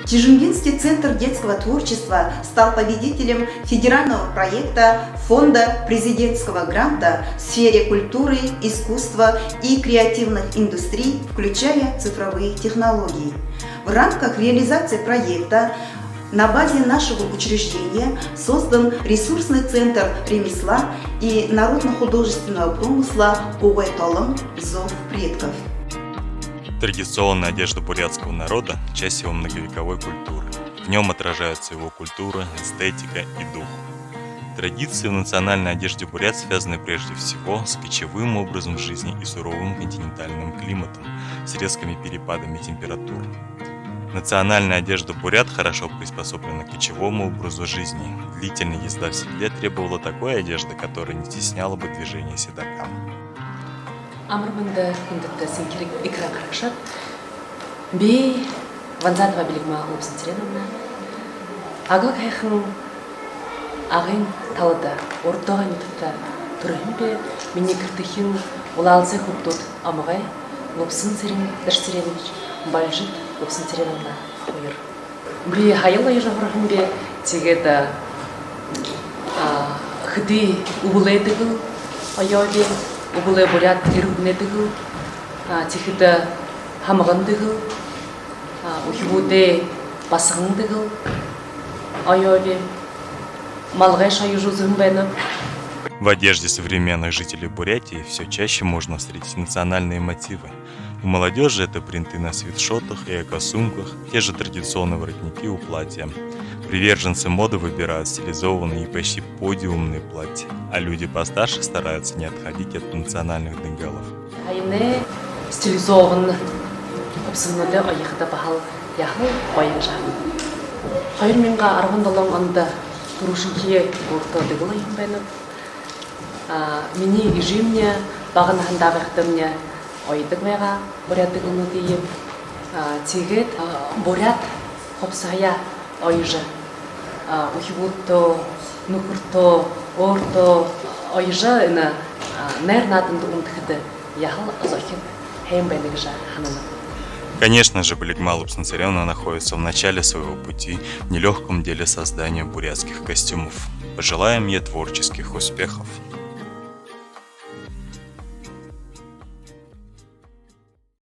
Тижингинский центр детского творчества стал победителем федерального проекта Фонда президентского гранта в сфере культуры, искусства и креативных индустрий, включая цифровые технологии. В рамках реализации проекта на базе нашего учреждения создан ресурсный центр ремесла и народно-художественного промысла «Оуэтолом. Зов предков». Традиционная одежда бурятского народа – часть его многовековой культуры. В нем отражаются его культура, эстетика и дух. Традиции в национальной одежде бурят связаны прежде всего с кочевым образом жизни и суровым континентальным климатом, с резкими перепадами температур. Национальная одежда бурят хорошо приспособлена к кочевому образу жизни. Длительная езда в седле требовала такой одежды, которая не стесняла бы движение седока. Амрманда күндікті сенкерек экран қарақшат. Бей Ванзатова білігіма ұлыпсын тереновна. Ағыл қайқын ағын талыда, ордоға нетіпті тұрығын бе, мене кіртіхін олалысы құптуд амығай, ұлыпсын терен дәштеренович, бальжит ұлыпсын тереновна қойыр. Бей хайылы ежағырығын бе, тегеді хыды ұбылайдығы айауы Убылы бурят иргнедыгы, тихида хамагандыгы, ухибуде басыңдыгы, айоли малгай шаюжузым бенып. В одежде современных жителей Бурятии все чаще можно встретить национальные мотивы. У молодежи это принты на свитшотах и эко-сумках, те же традиционные воротники у платья. Приверженцы моды выбирают стилизованные и почти подиумные платья, а люди постарше стараются не отходить от национальных денгалов. Айне стилизован обсынуды айыхта бахал яхыл байынжа. Хайыр менға арғын долам анда турушынкие борта дегіла ембәніп. Мені ижимне бағын хандағықтымне ойдық вайға бурят дегілну дейіп. Тегет бурят хопсая ойжы. Ухибутто, нукурто, орто, ойжа нэр надымды умтхыды яхал азохин хеймбэнэгжа ханана. Конечно же, Билигма Алыпсын Царевна находится в начале своего пути в нелегком деле создания бурятских костюмов. Пожелаем ей творческих успехов!